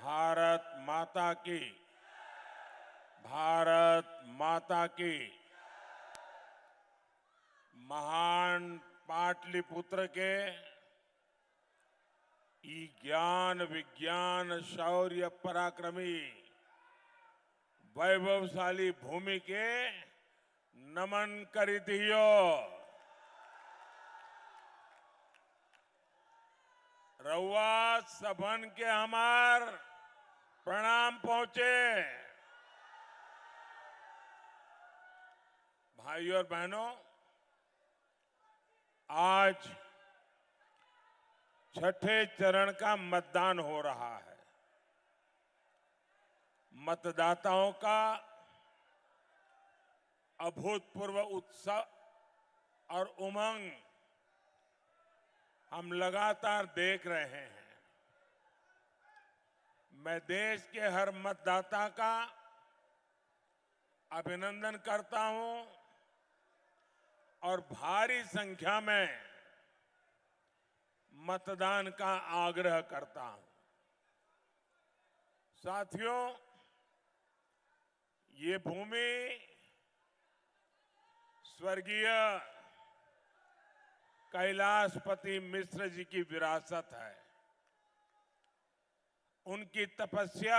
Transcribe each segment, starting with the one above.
भारत माता की, भारत माता की। महान पाटलिपुत्र के ज्ञान विज्ञान शौर्य पराक्रमी वैभवशाली भूमि के नमन करितियो। रउआ सबन के हमार प्रणाम पहुंचे। भाइयों और बहनों, आज छठे चरण का मतदान हो रहा है। मतदाताओं का अभूतपूर्व उत्साह और उमंग हम लगातार देख रहे हैं। मैं देश के हर मतदाता का अभिनंदन करता हूं और भारी संख्या में मतदान का आग्रह करता हूं। साथियों, ये भूमि स्वर्गीय कैलाशपति मिश्र जी की विरासत है। उनकी तपस्या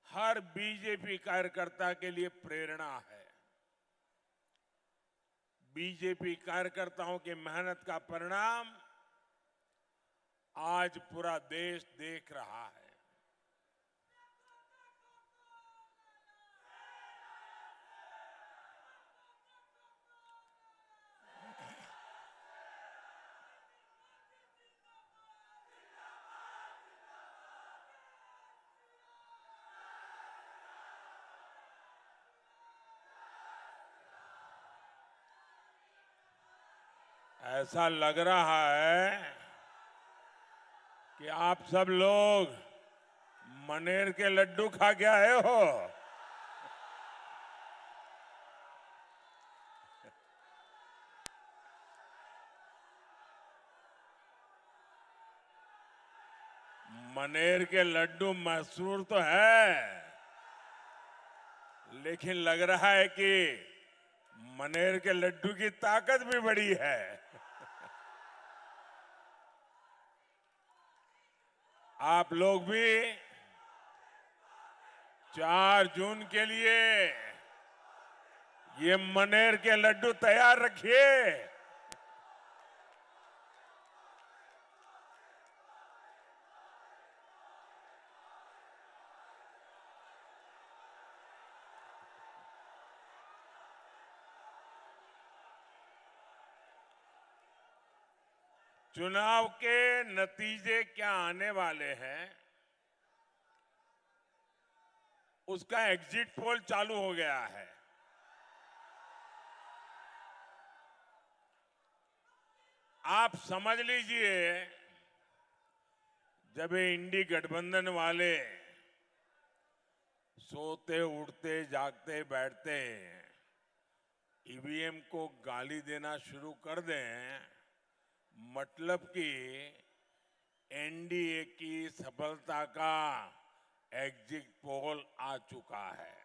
हर बीजेपी कार्यकर्ता के लिए प्रेरणा है। बीजेपी कार्यकर्ताओं की मेहनत का परिणाम आज पूरा देश देख रहा है। ऐसा लग रहा है कि आप सब लोग मनेर के लड्डू खा के आए हो। मनेर के लड्डू मशहूर तो है, लेकिन लग रहा है कि मनेर के लड्डू की ताकत भी बड़ी है। आप लोग भी 4 जून के लिए ये मनेर के लड्डू तैयार रखिए। चुनाव के नतीजे क्या आने वाले हैं, उसका एग्जिट पोल चालू हो गया है। आप समझ लीजिए, जब ये इंडी गठबंधन वाले सोते उठते जागते बैठते ईवीएम को गाली देना शुरू कर दें, मतलब कि एनडीए की सफलता का एग्जिट पोल आ चुका है।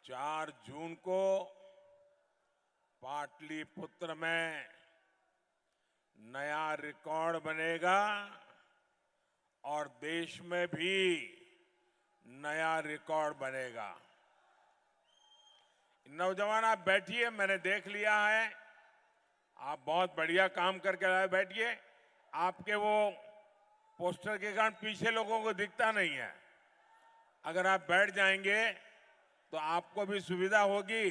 4 जून को पाटलिपुत्र में नया रिकॉर्ड बनेगा और देश में भी नया रिकॉर्ड बनेगा। नौजवान, आप बैठिए, मैंने देख लिया है, आप बहुत बढ़िया काम करके आए। बैठिए। आपके वो पोस्टर के कारण पीछे लोगों को दिखता नहीं है। अगर आप बैठ जाएंगे तो आपको भी सुविधा होगी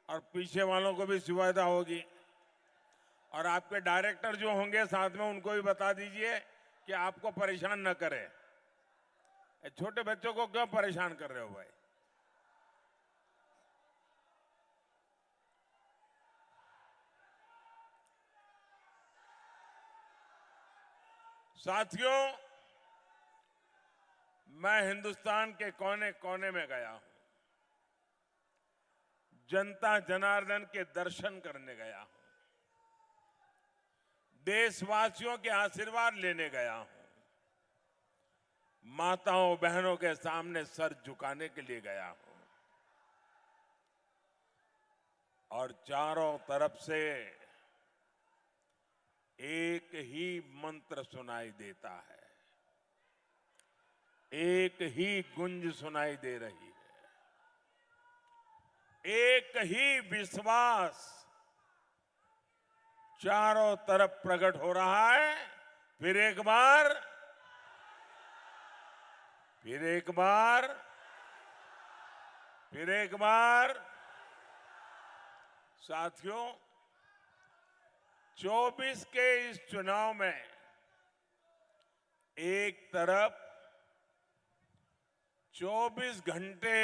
और पीछे वालों को भी सुविधा होगी। और आपके डायरेक्टर जो होंगे साथ में, उनको भी बता दीजिए कि आपको परेशान न करें। छोटे बच्चों को क्यों परेशान कर रहे हो भाई? साथियों, मैं हिंदुस्तान के कोने कोने में गया हूं। जनता जनार्दन के दर्शन करने गया हूं। देशवासियों के आशीर्वाद लेने गया हूं। माताओं बहनों के सामने सर झुकाने के लिए गया हूं और चारों तरफ से एक ही मंत्र सुनाई देता है, एक ही गुंज सुनाई दे रही है, एक ही विश्वास चारों तरफ प्रकट हो रहा है। फिर एक बार, फिर एक बार, फिर एक बार। साथियों, 24 के इस चुनाव में एक तरफ 24 घंटे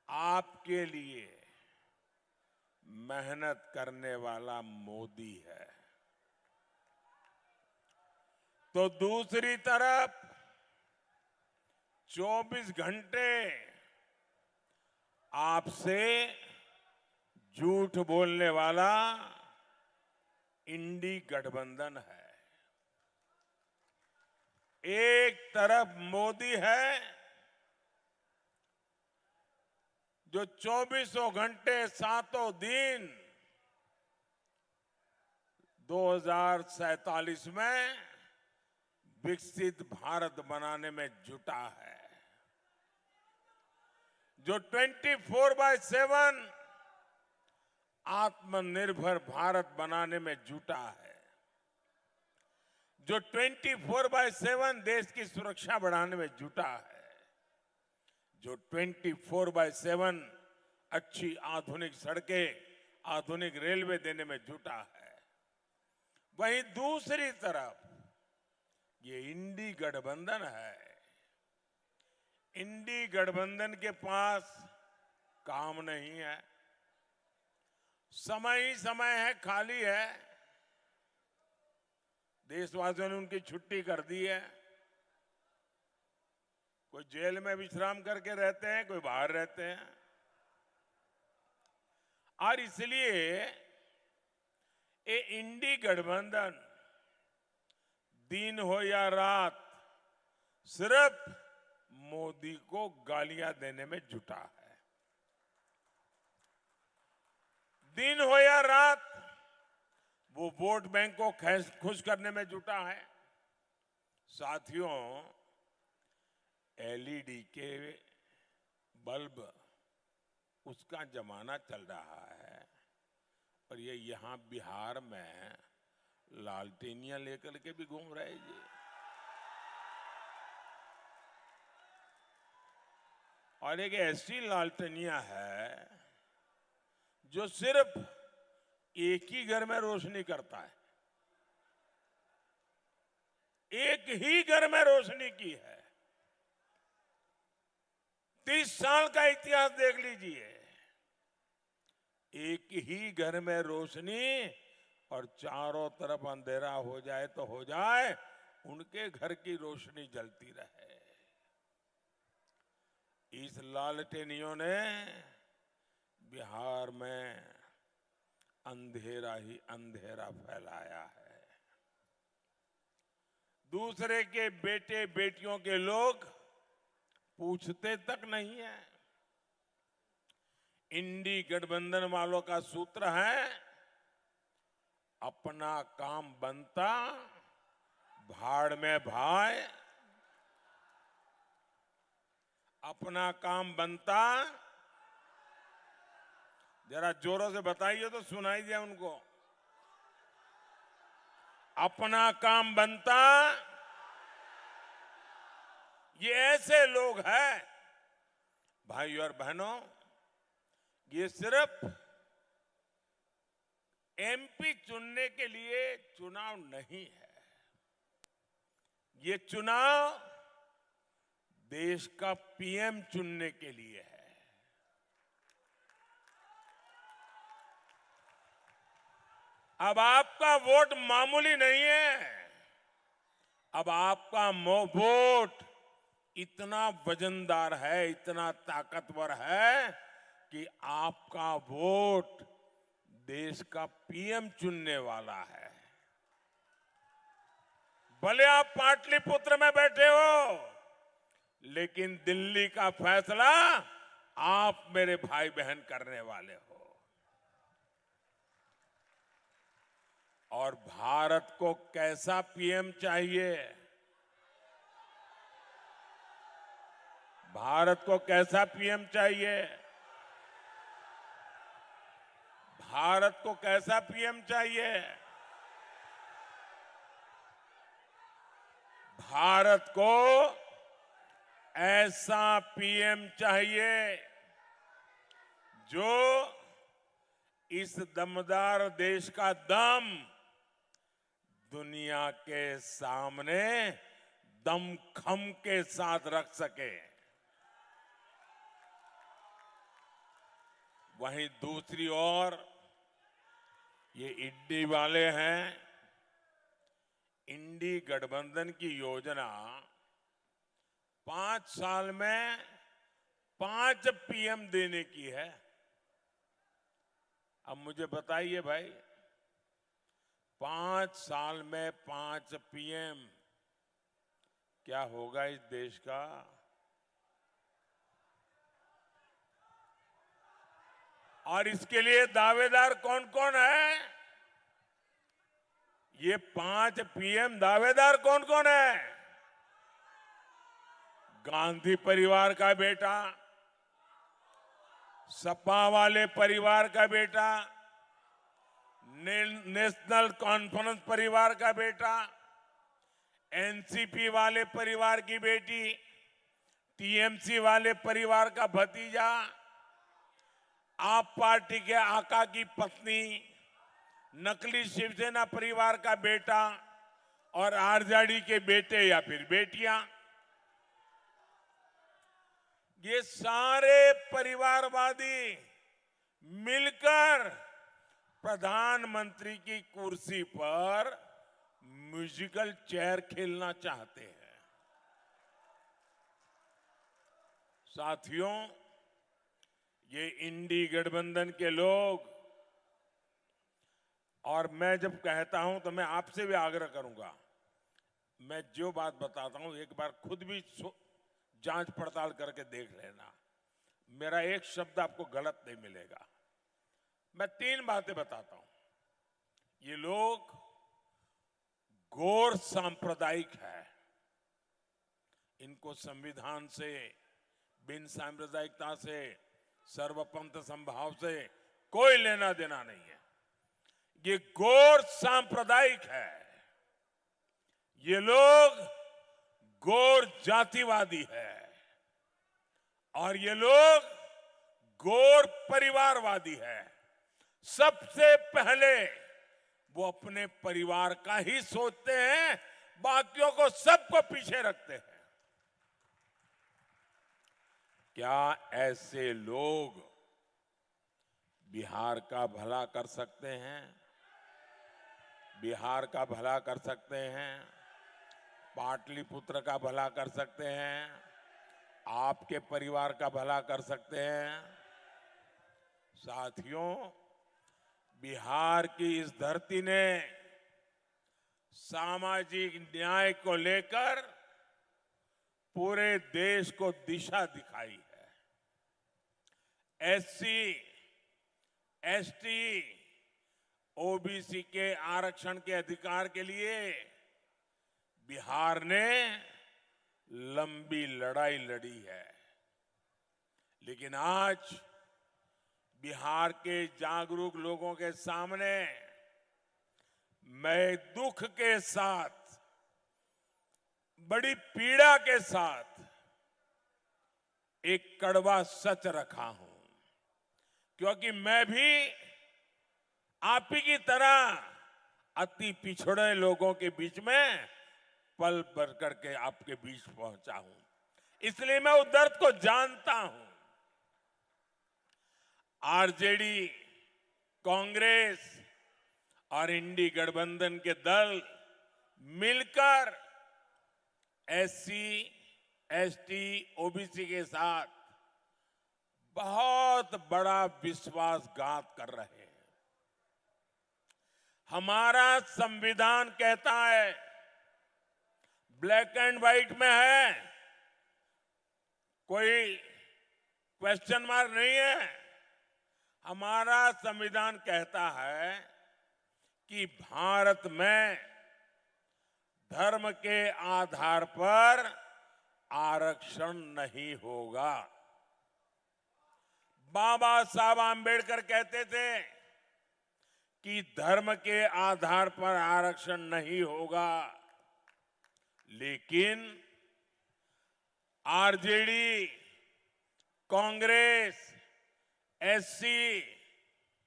आपके लिए मेहनत करने वाला मोदी है, तो दूसरी तरफ 24 घंटे आपसे झूठ बोलने वाला इंडी गठबंधन है। एक तरफ मोदी है जो 24 घंटे सातों दिन 2047 में विकसित भारत बनाने में जुटा है, जो 24/7 आत्मनिर्भर भारत बनाने में जुटा है, जो 24/7 देश की सुरक्षा बढ़ाने में जुटा है, जो 24/7 अच्छी आधुनिक सड़कें, आधुनिक रेलवे देने में जुटा है। वहीं दूसरी तरफ ये इंडी गठबंधन है। इंडी गठबंधन के पास काम नहीं है, समय ही समय है, खाली है। देशवासियों ने उनकी छुट्टी कर दी है। कोई जेल में विश्राम करके रहते हैं, कोई बाहर रहते हैं, और इसलिए ये इंडी गठबंधन दिन हो या रात सिर्फ मोदी को गालियां देने में जुटा है। दिन हो या रात वो वोट बैंक को खुश करने में जुटा है। साथियों, एलईडी के बल्ब उसका जमाना चल रहा है और ये यहां बिहार में लालटेनियां लेकर के भी घूम रहे जी। और एक ऐसी लालटेनियां है जो सिर्फ एक ही घर में रोशनी करता है, एक ही घर में रोशनी की है। 30 साल का इतिहास देख लीजिए, एक ही घर में रोशनी और चारों तरफ अंधेरा हो जाए तो हो जाए, उनके घर की रोशनी जलती रहे। इस लालटेनियों ने बिहार में अंधेरा ही अंधेरा फैलाया है। दूसरे के बेटे बेटियों के लोग पूछते तक नहीं है। इंडी गठबंधन वालों का सूत्र है, अपना काम बनता भाड़ में भाए, अपना काम बनता। जरा जोरों से बताइए तो सुनाई दिया उनको। अपना काम बनता। ये ऐसे लोग हैं भाई और बहनों, ये सिर्फ एमपी चुनने के लिए चुनाव नहीं है, ये चुनाव देश का पीएम चुनने के लिए है। अब आपका वोट मामूली नहीं है, अब आपका वोट इतना वजनदार है, इतना ताकतवर है कि आपका वोट देश का पीएम चुनने वाला है। भले आप पाटलिपुत्र में बैठे हो, लेकिन दिल्ली का फैसला आप मेरे भाई बहन करने वाले हो। और भारत को कैसा पीएम चाहिए? भारत को कैसा पीएम चाहिए? भारत को कैसा पीएम चाहिए? भारत को ऐसा पीएम चाहिए जो इस दमदार देश का दम दुनिया के सामने दमखम के साथ रख सके। वहीं दूसरी ओर ये इंडी वाले हैं। इंडी गठबंधन की योजना 5 साल में 5 पीएम देने की है। अब मुझे बताइए भाई, 5 साल में 5 पीएम, क्या होगा इस देश का? और इसके लिए दावेदार कौन कौन है? ये 5 पीएम दावेदार कौन कौन है? गांधी परिवार का बेटा, सपा वाले परिवार का बेटा, नेशनल कॉन्फ्रेंस परिवार का बेटा, एनसीपी वाले परिवार की बेटी, टीएमसी वाले परिवार का भतीजा, आप पार्टी के आका की पत्नी, नकली शिवसेना परिवार का बेटा और आरजेडी के बेटे या फिर बेटियां, ये सारे परिवारवादी मिलकर प्रधानमंत्री की कुर्सी पर म्यूजिकल चेयर खेलना चाहते हैं। साथियों, ये इंडी गठबंधन के लोग, और मैं जब कहता हूं तो मैं आपसे भी आग्रह करूंगा, मैं जो बात बताता हूं एक बार खुद भी जांच पड़ताल करके देख लेना। मेरा एक शब्द आपको गलत नहीं मिलेगा। मैं 3 बातें बताता हूं। ये लोग गौर सांप्रदायिक है। इनको संविधान से, बिन सांप्रदायिकता से, सर्वपंथ संभाव से कोई लेना देना नहीं है। ये गौर सांप्रदायिक है। ये लोग गौर जातिवादी है और ये लोग गौर परिवारवादी है। सबसे पहले वो अपने परिवार का ही सोचते हैं, बाकियों को सबको पीछे रखते हैं। क्या ऐसे लोग बिहार का भला कर सकते हैं? बिहार का भला कर सकते हैं? पाटलिपुत्र का भला कर सकते हैं? आपके परिवार का भला कर सकते हैं? साथियों, बिहार की इस धरती ने सामाजिक न्याय को लेकर पूरे देश को दिशा दिखाई है। एससी, एसटी, ओबीसी के आरक्षण के अधिकार के लिए बिहार ने लंबी लड़ाई लड़ी है। लेकिन आज बिहार के जागरूक लोगों के सामने मैं दुख के साथ, बड़ी पीड़ा के साथ एक कड़वा सच रखा हूं, क्योंकि मैं भी आप ही की तरह अति पिछड़े लोगों के बीच में पल भर करके आपके बीच पहुंचा हूं। इसलिए मैं उस दर्द को जानता हूं। आरजेडी, कांग्रेस और इंडी गठबंधन के दल मिलकर एससी, एसटी, ओबीसी के साथ बहुत बड़ा विश्वासघात कर रहे हैं। हमारा संविधान कहता है, ब्लैक एंड व्हाइट में है, कोई क्वेश्चन मार्क नहीं है। हमारा संविधान कहता है कि भारत में धर्म के आधार पर आरक्षण नहीं होगा। बाबा साहब आंबेडकर कहते थे कि धर्म के आधार पर आरक्षण नहीं होगा, लेकिन RJD, Congress, SC,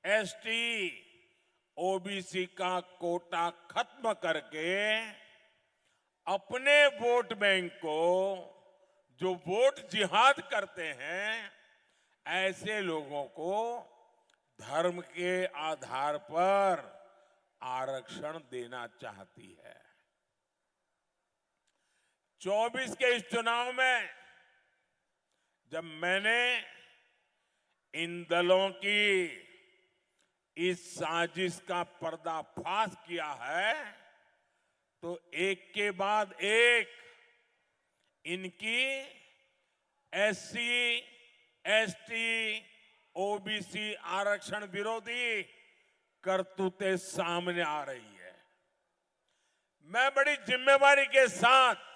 ST, OBC का कोटा खत्म करके अपने वोट बैंक को, जो वोट जिहाद करते हैं, ऐसे लोगों को धर्म के आधार पर आरक्षण देना चाहती है। 24 के इस चुनाव में जब मैंने इन दलों की इस साजिश का पर्दाफाश किया है, तो एक के बाद एक इनकी एससी, एसटी, ओबीसी आरक्षण विरोधी करतूतें सामने आ रही है। मैं बड़ी जिम्मेवारी के साथ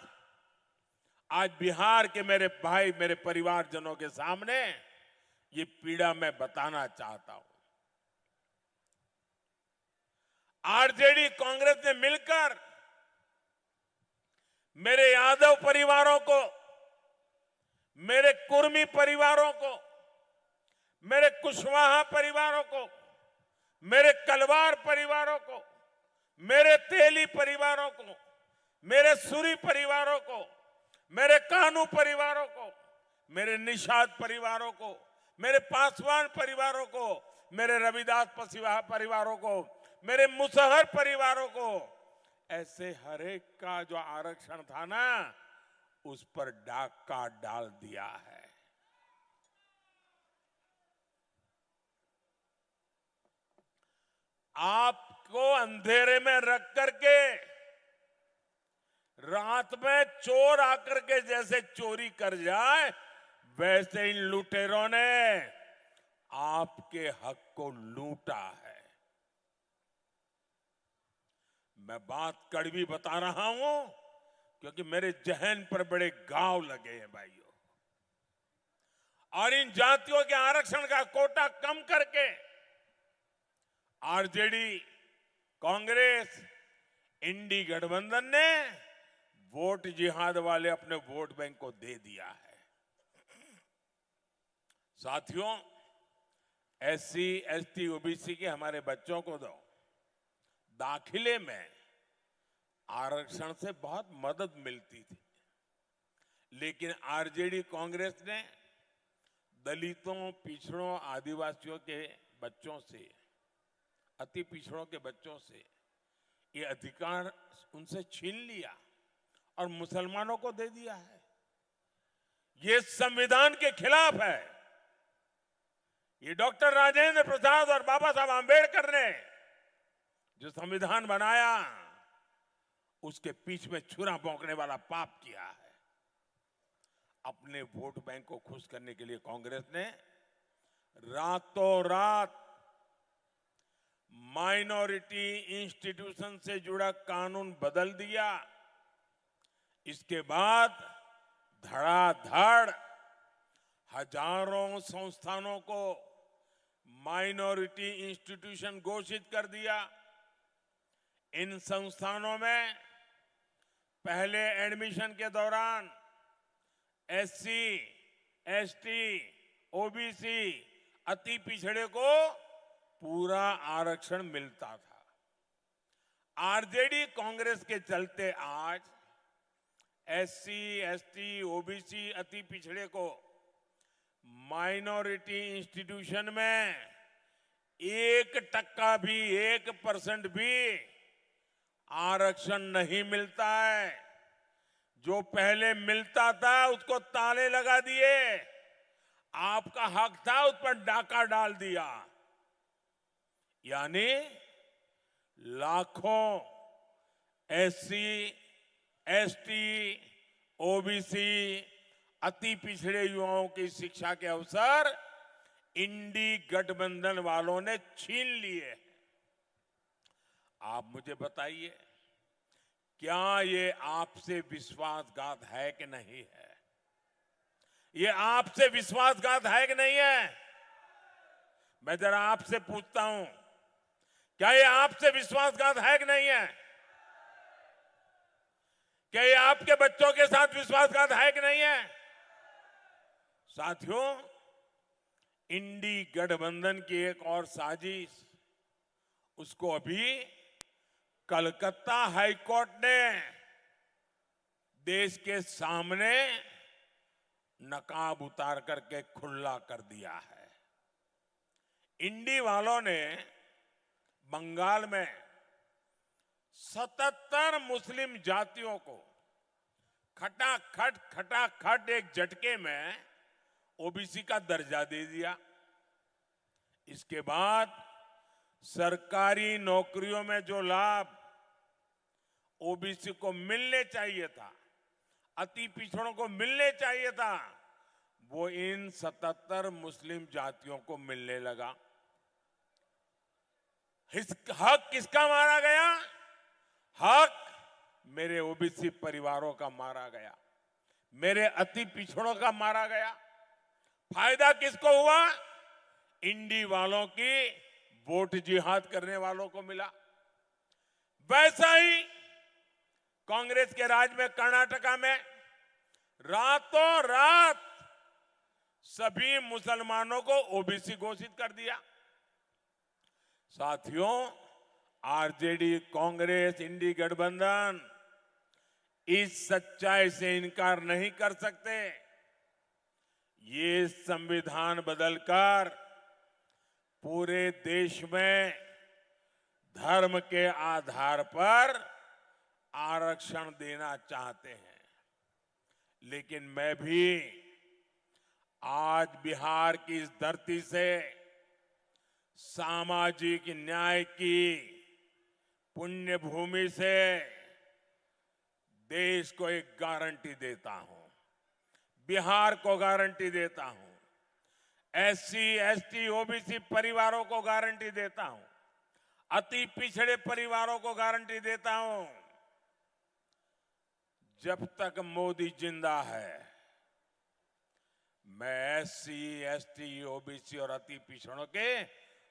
आज बिहार के मेरे भाई, मेरे परिवारजनों के सामने ये पीड़ा मैं बताना चाहता हूं। आरजेडी, कांग्रेस ने मिलकर मेरे यादव परिवारों को, मेरे कुर्मी परिवारों को, मेरे कुशवाहा परिवारों को, मेरे कलवार परिवारों को, मेरे तेली परिवारों को, मेरे सूरी परिवारों को, मेरे कानू परिवारों को, मेरे निषाद परिवारों को, मेरे पासवान परिवारों को, मेरे रविदास पसीवाहा परिवारों को, मेरे मुसहर परिवारों को, ऐसे हर एक का जो आरक्षण था ना, उस पर डाका डाल दिया है। आपको अंधेरे में रख करके रात में चोर आकर के जैसे चोरी कर जाए, वैसे इन लुटेरों ने आपके हक को लूटा है। मैं बात कड़वी बता रहा हूं क्योंकि मेरे जहन पर बड़े घाव लगे हैं भाइयों। और इन जातियों के आरक्षण का कोटा कम करके आरजेडी, कांग्रेस, इंडी गठबंधन ने वोट जिहाद वाले अपने वोट बैंक को दे दिया है। साथियों, एससी, एसटी, ओबीसी के हमारे बच्चों को दो दाखिले में आरक्षण से बहुत मदद मिलती थी, लेकिन आरजेडी, कांग्रेस ने दलितों, पिछड़ों, आदिवासियों के बच्चों से, अति पिछड़ों के बच्चों से ये अधिकार उनसे छीन लिया और मुसलमानों को दे दिया है। ये संविधान के खिलाफ है। ये डॉक्टर राजेंद्र प्रसाद और बाबा साहब आंबेडकर ने जो संविधान बनाया, उसके पीछे में छुरा भोंकने वाला पाप किया है। अपने वोट बैंक को खुश करने के लिए कांग्रेस ने रातों रात माइनॉरिटी इंस्टीट्यूशन से जुड़ा कानून बदल दिया। इसके बाद धड़ाधड़ हजारों संस्थानों को माइनॉरिटी इंस्टीट्यूशन घोषित कर दिया। इन संस्थानों में पहले एडमिशन के दौरान एससी, एसटी, ओबीसी, अति पिछड़े को पूरा आरक्षण मिलता था। आरजेडी, कांग्रेस के चलते आज एससी, एसटी, ओबीसी, अति पिछड़े को माइनॉरिटी इंस्टीट्यूशन में 1% भी, 1% भी आरक्षण नहीं मिलता है। जो पहले मिलता था उसको ताले लगा दिए, आपका हक था उस पर डाका डाल दिया। यानी लाखों एससी, एसटी, ओबीसी, अति पिछड़े युवाओं की शिक्षा के अवसर इंडी गठबंधन वालों ने छीन लिए हैं। आप मुझे बताइए, क्या ये आपसे विश्वासघात है कि नहीं है? ये आपसे विश्वासघात है कि नहीं है? मैं जरा आपसे पूछता हूं, क्या ये आपसे विश्वासघात है कि नहीं है? क्या ये आपके बच्चों के साथ विश्वासघात है कि नहीं है? साथियों, इंडी गठबंधन की एक और साजिश, उसको अभी कलकत्ता हाईकोर्ट ने देश के सामने नकाब उतार करके खुला कर दिया है। इंडी वालों ने बंगाल में 77 मुस्लिम जातियों को खटाखट एक झटके में ओबीसी का दर्जा दे दिया। इसके बाद सरकारी नौकरियों में जो लाभ ओबीसी को मिलने चाहिए था, अति पिछड़ों को मिलने चाहिए था, वो इन 77 मुस्लिम जातियों को मिलने लगा। हक किसका मारा गया? हक मेरे ओबीसी परिवारों का मारा गया, मेरे अति पिछड़ों का मारा गया। फायदा किसको हुआ? इंडी वालों की वोट जिहाद करने वालों को मिला। वैसा ही कांग्रेस के राज में कर्नाटका में रातों रात सभी मुसलमानों को ओबीसी घोषित कर दिया। साथियों, आरजेडी, कांग्रेस, इंडी गठबंधन इस सच्चाई से इनकार नहीं कर सकते। ये संविधान बदलकर पूरे देश में धर्म के आधार पर आरक्षण देना चाहते हैं। लेकिन मैं भी आज बिहार की इस धरती से सामाजिक न्याय की पुण्य भूमि से देश को एक गारंटी देता हूं, बिहार को गारंटी देता हूं, एससी, एसटी, ओबीसी परिवारों को गारंटी देता हूं, अति पिछड़े परिवारों को गारंटी देता हूं, जब तक मोदी जिंदा है मैं एससी, एसटी, ओबीसी और अति पिछड़ों के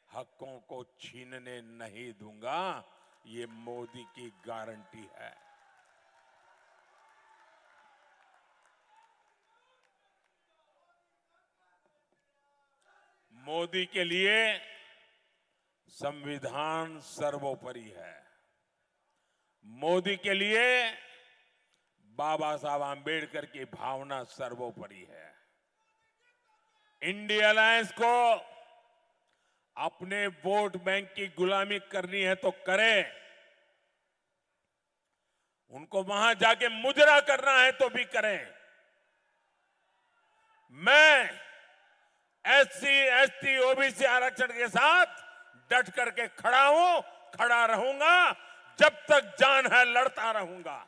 हकों को छीनने नहीं दूंगा। ये मोदी की गारंटी है। मोदी के लिए संविधान सर्वोपरि है। मोदी के लिए बाबा साहब आंबेडकर की भावना सर्वोपरि है। इंडिया अलायंस को अपने वोट बैंक की गुलामी करनी है तो करे, उनको वहां जाके मुजरा करना है तो भी करें। मैं एससी, एसटी, ओबीसी आरक्षण के साथ डट करके खड़ा हूं, खड़ा रहूंगा, जब तक जान है लड़ता रहूंगा।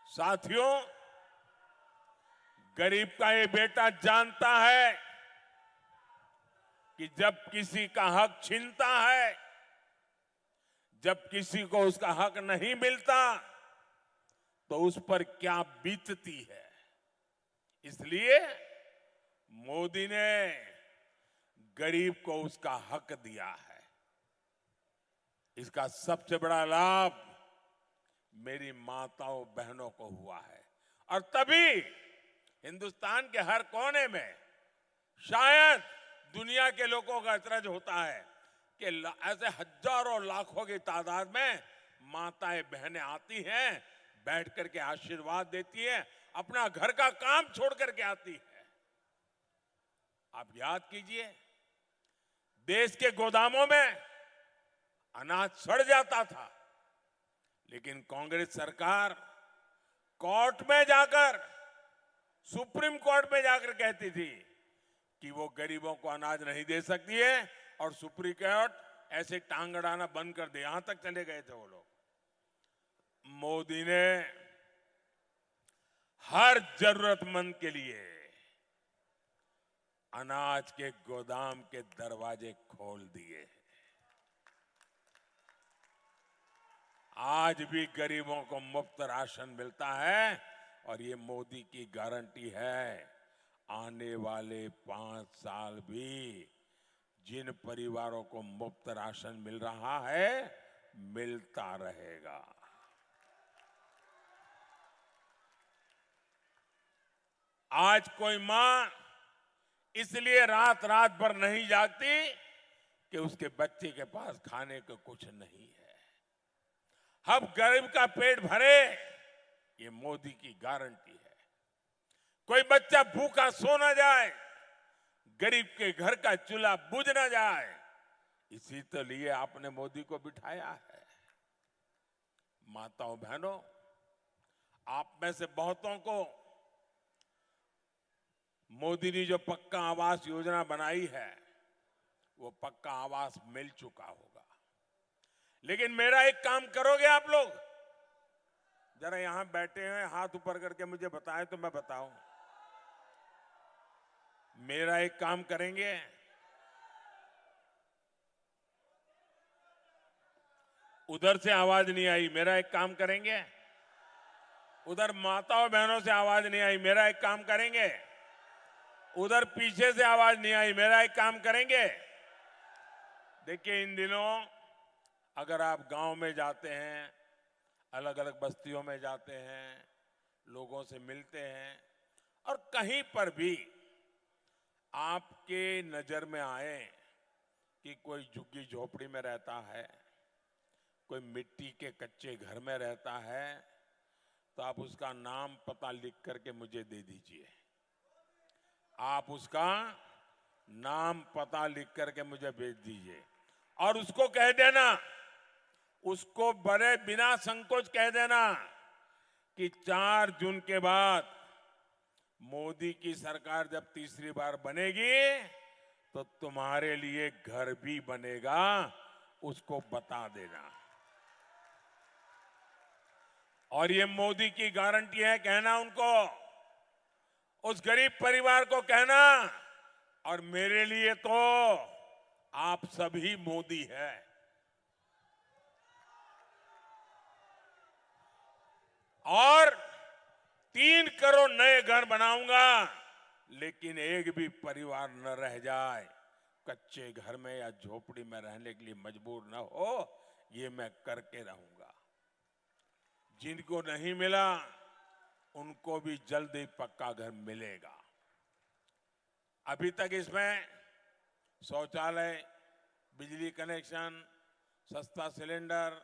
साथियों, गरीब का ये बेटा जानता है कि जब किसी का हक छीनता है, जब किसी को उसका हक नहीं मिलता, तो उस पर क्या बीतती है। इसलिए मोदी ने गरीब को उसका हक दिया है। इसका सबसे बड़ा लाभ मेरी माताओं बहनों को हुआ है। और तभी हिंदुस्तान के हर कोने में शायद दुनिया के लोगों का अचरज होता है कि ऐसे हजारों लाखों की तादाद में माताएं बहनें आती हैं, बैठ करके आशीर्वाद देती हैं, अपना घर का काम छोड़ करके आती है। आप याद कीजिए, देश के गोदामों में अनाज सड़ जाता था, लेकिन कांग्रेस सरकार कोर्ट में जाकर, सुप्रीम कोर्ट में जाकर कहती थी कि वो गरीबों को अनाज नहीं दे सकती है और सुप्रीम कोर्ट ऐसे टांग अड़ाना बंद कर दे, यहां तक चले गए थे वो लोग। मोदी ने हर जरूरतमंद के लिए अनाज के गोदाम के दरवाजे खोल दिए। आज भी गरीबों को मुफ्त राशन मिलता है और ये मोदी की गारंटी है, आने वाले 5 साल भी जिन परिवारों को मुफ्त राशन मिल रहा है मिलता रहेगा। आज कोई मां इसलिए रात रात भर नहीं जागती कि उसके बच्चे के पास खाने को कुछ नहीं है। अब गरीब का पेट भरे, ये मोदी की गारंटी है। कोई बच्चा भूखा सो न जाए, गरीब के घर का चूल्हा बुझ न जाए, इसी तो लिए आपने मोदी को बिठाया है। माताओं बहनों, आप में से बहुतों को मोदी ने जो पक्का आवास योजना बनाई है वो पक्का आवास मिल चुका होगा। लेकिन मेरा एक काम करोगे आप लोग? जरा यहां बैठे हैं, हाथ ऊपर करके मुझे बताएं तो मैं बताऊं। मेरा एक काम करेंगे? उधर से आवाज नहीं आई, मेरा एक काम करेंगे? उधर माताओं बहनों से आवाज नहीं आई, मेरा एक काम करेंगे? उधर पीछे से आवाज नहीं आई, मेरा एक काम करेंगे? देखिए, इन दिनों अगर आप गांव में जाते हैं, अलग अलग बस्तियों में जाते हैं, लोगों से मिलते हैं और कहीं पर भी आपके नजर में आए कि कोई झुग्गी झोपड़ी में रहता है, कोई मिट्टी के कच्चे घर में रहता है, तो आप उसका नाम पता लिख करके मुझे दे दीजिए। आप उसका नाम पता लिख करके मुझे भेज दीजिए और उसको कह देना, उसको बड़े बिना संकोच कह देना कि 4 जून के बाद मोदी की सरकार जब तीसरी बार बनेगी तो तुम्हारे लिए घर भी बनेगा, उसको बता देना। और ये मोदी की गारंटी है, कहना उनको, उस गरीब परिवार को कहना, और मेरे लिए तो आप सभी मोदी है। और 3 करोड़ नए घर बनाऊंगा, लेकिन एक भी परिवार न रह जाए, कच्चे घर में या झोपड़ी में रहने के लिए मजबूर न हो, ये मैं करके रहूंगा। जिनको नहीं मिला उनको भी जल्द ही पक्का घर मिलेगा। अभी तक इसमें शौचालय, बिजली कनेक्शन, सस्ता सिलेंडर,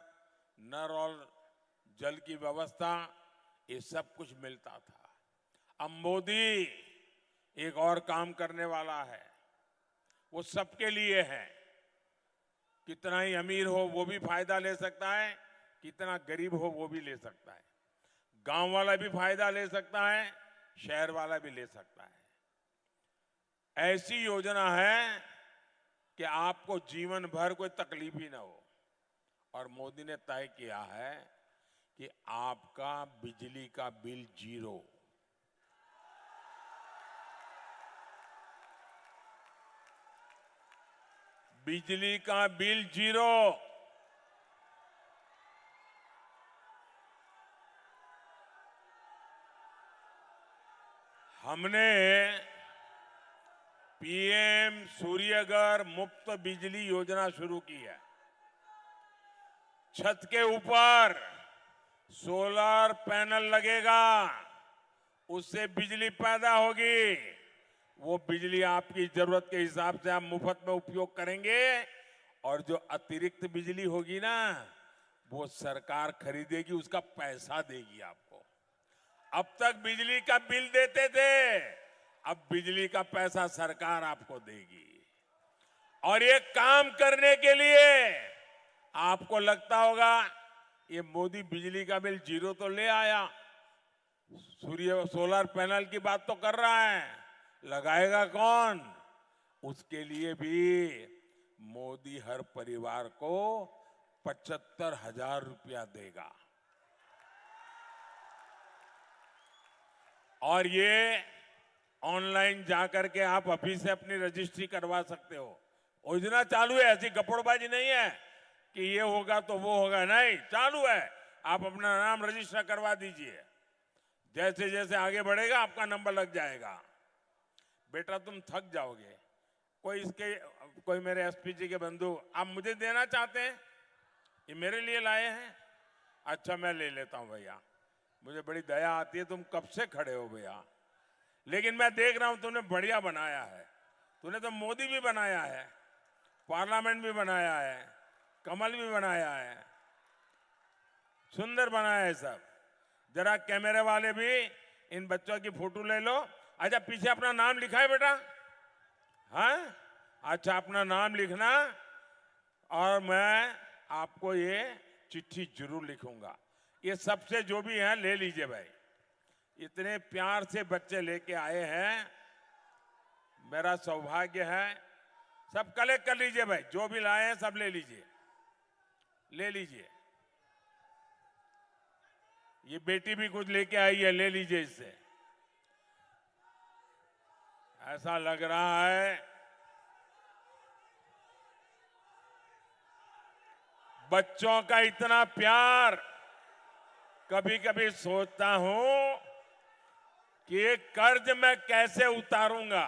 नल और जल की व्यवस्था, ये सब कुछ मिलता था। अब मोदी एक और काम करने वाला है, वो सबके लिए है। कितना ही अमीर हो वो भी फायदा ले सकता है, कितना गरीब हो वो भी ले सकता है। गांव वाला भी फायदा ले सकता है, शहर वाला भी ले सकता है। ऐसी योजना है कि आपको जीवन भर कोई तकलीफ ही ना हो। और मोदी ने तय किया है कि आपका बिजली का बिल 0। बिजली का बिल 0। हमने पीएम सूर्यघर मुफ्त बिजली योजना शुरू की है। छत के ऊपर सोलर पैनल लगेगा, उससे बिजली पैदा होगी। वो बिजली आपकी जरूरत के हिसाब से आप मुफ्त में उपयोग करेंगे और जो अतिरिक्त बिजली होगी ना, वो सरकार खरीदेगी, उसका पैसा देगी आपको। अब तक बिजली का बिल देते थे, अब बिजली का पैसा सरकार आपको देगी। और ये काम करने के लिए आपको लगता होगा ये मोदी बिजली का बिल 0 तो ले आया, सोलर पैनल की बात तो कर रहा है, लगाएगा कौन? उसके लिए भी मोदी हर परिवार को 75,000 रुपया देगा। और ये ऑनलाइन जाकर के आप अभी से अपनी रजिस्ट्री करवा सकते हो। योजना चालू है, ऐसी गपड़बाजी नहीं है कि ये होगा तो वो होगा, नहीं, चालू है। आप अपना नाम रजिस्टर करवा दीजिए, जैसे जैसे आगे बढ़ेगा आपका नंबर लग जाएगा। बेटा तुम थक जाओगे। कोई मेरे एसपी जी के बंधु आप मुझे देना चाहते हैं, ये मेरे लिए लाए हैं, अच्छा मैं ले लेता हूं भैया, मुझे बड़ी दया आती है, तुम कब से खड़े हो भैया, लेकिन मैं देख रहा हूं तुमने बढ़िया बनाया है। तूने तो मोदी भी बनाया है, पार्लियामेंट भी बनाया है, कमल भी बनाया है, सुंदर बनाया है सब। जरा कैमरे वाले भी इन बच्चों की फोटो ले लो। अच्छा पीछे अपना नाम लिखा है बेटा? हाँ, अच्छा अपना नाम लिखना, और मैं आपको ये चिट्ठी जरूर लिखूंगा। ये सबसे जो भी है ले लीजिए भाई, इतने प्यार से बच्चे लेके आए हैं, मेरा सौभाग्य है। सब कलेक्ट कर लीजिए भाई, जो भी लाए हैं सब ले लीजिए, ले लीजिए। ये बेटी भी कुछ लेके आई है, ले लीजिए इससे। ऐसा लग रहा है बच्चों का इतना प्यार। कभी कभी सोचता हूं कि ये कर्ज मैं कैसे उतारूंगा।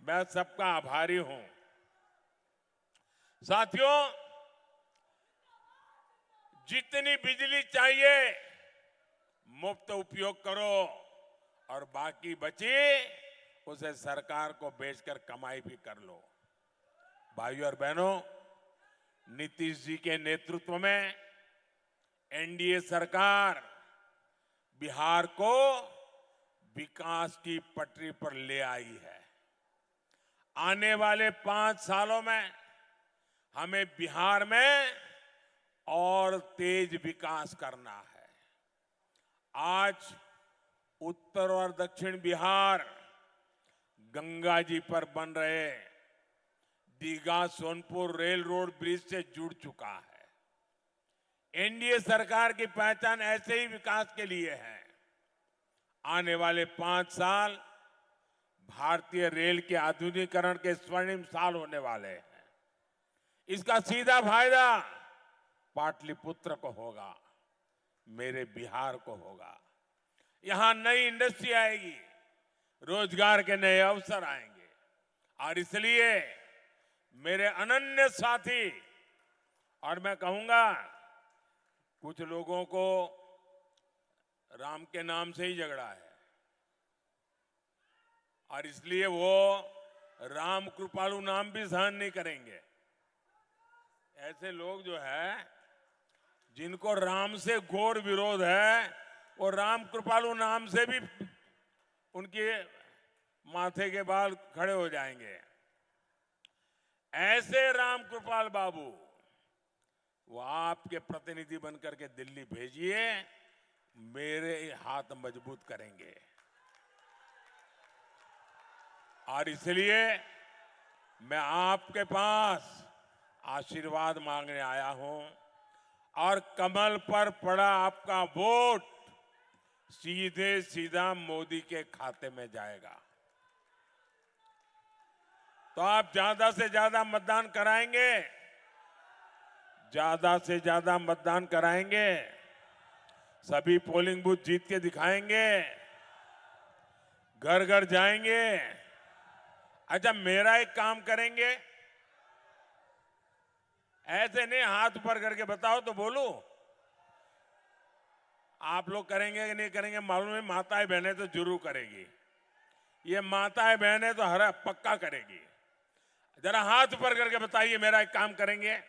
मैं सबका आभारी हूं। साथियों, जितनी बिजली चाहिए मुफ्त उपयोग करो, और बाकी बची उसे सरकार को बेचकर कमाई भी कर लो। भाइयों और बहनों, नीतीश जी के नेतृत्व में एनडीए सरकार बिहार को विकास की पटरी पर ले आई है। आने वाले 5 सालों में हमें बिहार में और तेज विकास करना है। आज उत्तर और दक्षिण बिहार गंगा जी पर बन रहे Digha Sonpur rail road bridge से जुड़ चुका है। एनडीए सरकार की पहचान ऐसे ही विकास के लिए है। आने वाले 5 साल भारतीय रेल के आधुनिकीकरण के स्वर्णिम साल होने वाले हैं। इसका सीधा फायदा पाटलिपुत्र को होगा, मेरे बिहार को होगा। यहां नई इंडस्ट्री आएगी, रोजगार के नए अवसर आएंगे, और इसलिए मेरे अनन्य साथी, और मैं कहूंगा कुछ लोगों को राम के नाम से ही झगड़ा है, और इसलिए वो राम कृपालु नाम भी सहन नहीं करेंगे। ऐसे लोग जो है जिनको राम से घोर विरोध है, वो राम कृपालु नाम से भी उनके माथे के बाल खड़े हो जाएंगे। ऐसे राम कृपाल बाबू वो आपके प्रतिनिधि बनकर के दिल्ली भेजिए, मेरे हाथ मजबूत करेंगे। और इसलिए मैं आपके पास आशीर्वाद मांगने आया हूं, और कमल पर पड़ा आपका वोट सीधे सीधा मोदी के खाते में जाएगा। तो आप ज्यादा से ज्यादा मतदान कराएंगे, ज्यादा से ज्यादा मतदान कराएंगे, सभी पोलिंग बूथ जीत के दिखाएंगे, घर घर जाएंगे। अच्छा मेरा एक काम करेंगे, ऐसे नहीं हाथ ऊपर करके बताओ तो बोलूं। आप लोग करेंगे कि नहीं करेंगे मालूम है, माताएं बहनें तो जरूर करेगी। ये माताएं बहनें तो हर पक्का करेगी। जरा हाथ ऊपर करके बताइए, मेरा एक काम करेंगे।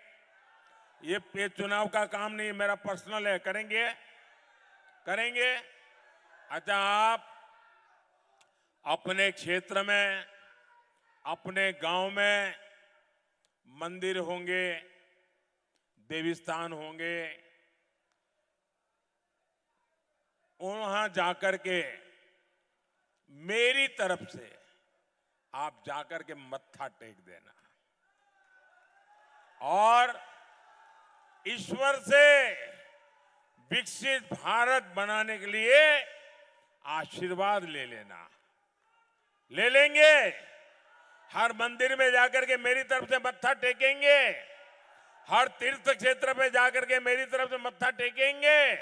ये चुनाव का काम नहीं, मेरा पर्सनल है, करेंगे करेंगे। अच्छा आप अपने क्षेत्र में, अपने गांव में मंदिर होंगे, देवी स्थान होंगे, वहां जाकर के मेरी तरफ से आप जाकर के मत्था टेक देना और ईश्वर से विकसित भारत बनाने के लिए आशीर्वाद ले लेना। ले लेंगे? हर मंदिर में जाकर के मेरी तरफ से मत्था टेकेंगे, हर तीर्थ क्षेत्र पे जाकर के मेरी तरफ से मत्था टेकेंगे,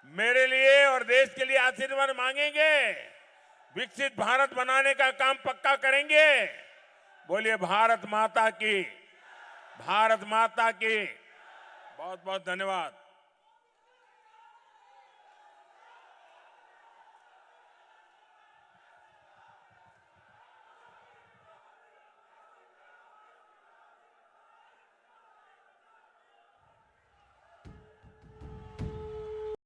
मेरे लिए और देश के लिए आशीर्वाद मांगेंगे, विकसित भारत बनाने का काम पक्का करेंगे। बोलिए भारत माता की, भारत माता की। बहुत बहुत धन्यवाद।